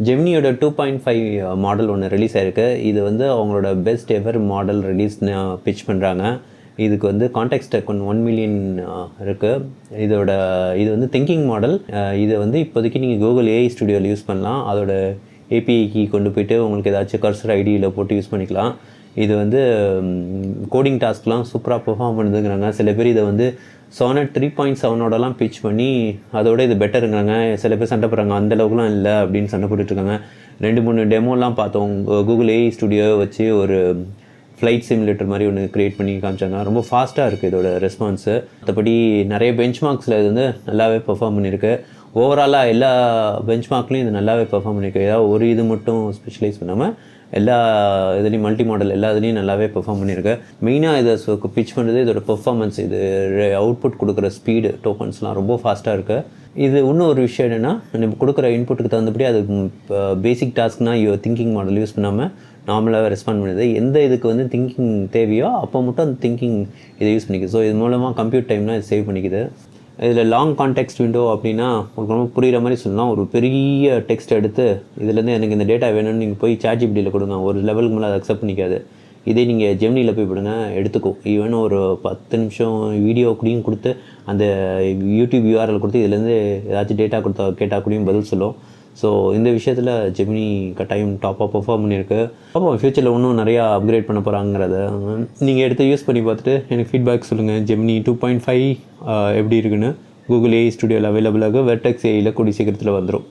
ஜெமினியோட 2.5 model ஒன்று release ஆயிருக்கு. இது வந்து அவங்களோட பெஸ்ட் எவர் மாடல் ரிலீஸ்னு பிட்ச் பண்ணுறாங்க. இதுக்கு வந்து கான்டெக்ஸ்ட் அக்கௌண்ட் 1 மில்லியன் இருக்குது. இது வந்து திங்கிங் மாடல். இதை வந்து இப்போதைக்கு நீங்கள் கூகுள் ஏஐ ஸ்டுடியோவில் யூஸ் பண்ணலாம். அதோட ஏபிஐ கீ கொண்டு போய்ட்டு உங்களுக்கு ஏதாச்சும் கர்சர் ஐடியில் போட்டு யூஸ் பண்ணிக்கலாம். இது வந்து கோடிங் டாஸ்க்லாம் சூப்பராக பெர்ஃபார்ம் பண்ணுதுங்கிறாங்க. சில பேர் இதை வந்து Sonnet 3.7ஓடலாம் பிச் பண்ணி அதோட இது பெட்டருங்கிறாங்க. சில பேர் சண்டை போடுறாங்க, அந்தளவுக்குலாம் இல்லை அப்படின்னு சண்டை போட்டுட்ருக்காங்க. 2-3 டெமோலாம் பார்த்தோம். கூகுள் ஏஐ ஸ்டுடியோ வச்சு ஒரு ஃப்ளைட் சிமுலேட்டர் மாதிரி ஒன்று க்ரியேட் பண்ணி காமிச்சாங்க. ரொம்ப ஃபாஸ்ட்டாக இருக்குது இதோட ரெஸ்பான்ஸு. மற்றபடி நிறைய பெஞ்ச்மார்க்ஸில் இது வந்து நல்லாவே பெர்ஃபார்ம் பண்ணியிருக்கு. ஓவராலாக எல்லா பெஞ்ச்மார்க்லையும் இது நல்லாவே பெர்ஃபார்ம் பண்ணியிருக்கு. ஏதாவது ஒரு இது மட்டும் ஸ்பெஷலைஸ் பண்ணாமல் எல்லா இதுலேயும் மல்டி மாடல் எல்லா இதுலேயும் நல்லாவே பெர்ஃபார்ம் பண்ணியிருக்கு. மெயினாக இதை பிச் பண்ணுறது இதோட பெர்ஃபார்மன்ஸ், இது அவுட்புட் கொடுக்குற ஸ்பீடு, டோக்கன்ஸ்லாம் ரொம்ப ஃபாஸ்ட்டாக இருக்குது. இது இன்னும் ஒரு விஷயம் என்னென்னா, நம்ம கொடுக்குற இன்புட்டுக்கு தகுந்தபடி அது பேசிக் டாஸ்க்னால் திங்கிங் மாடல் யூஸ் பண்ணாமல் நார்மலாகவே ரெஸ்பாண்ட் பண்ணுது. எந்த இதுக்கு வந்து திங்கிங் தேவையோ அப்போ மட்டும் அந்த திங்கிங் இதை யூஸ் பண்ணிக்குது. ஸோ இது மூலமாக கம்ப்யூட் டைம்லாம் இது சேவ் பண்ணிக்குது. இதில் லாங் கான்டெக்ஸ்ட் விண்டோ அப்படின்னா உங்களுக்கு ரொம்ப புரிகிற மாதிரி சொல்லலாம். ஒரு பெரிய டெக்ஸ்ட் எடுத்து இதுலேருந்து எனக்கு இந்த டேட்டா வேணும்னு நீங்கள் போய் ChatGPTயில் கொடுங்க, ஒரு லெவலுக்கு மேலே அதை அக்செப்ட் பண்ணிக்காது. இதே நீங்கள் ஜெமினியில் போய் விடுங்க, எடுத்துக்கும். ஈவன் ஒரு 10 நிமிஷம் வீடியோ கூடயும் கொடுத்து அந்த யூடியூப் URL கொடுத்து இதுலேருந்து ஏதாச்சும் டேட்டா கேட்டால் கூடயும் பதில் சொல்லும். ஸோ இந்த விஷயத்தில் ஜெமினி கட்டாயம் டாப்பாக பெர்ஃபார்ம் பண்ணியிருக்கு. அப்போ ஃப்யூச்சரில் இன்னும் நிறையா அப்கிரேட் பண்ண போகிறாங்கிறத நீங்கள் எடுத்து யூஸ் பண்ணி பார்த்துட்டு எனக்கு ஃபீட்பேக் சொல்லுங்கள். ஜெமினி 2.5 எப்படி இருக்குன்னு கூகுள் ஏஐ ஸ்டுடியோவில் அவைலபிளாக வெர்டெக்ஸ் ஏஐயில் கூடிய சீக்கிரத்தில் வந்துடும்.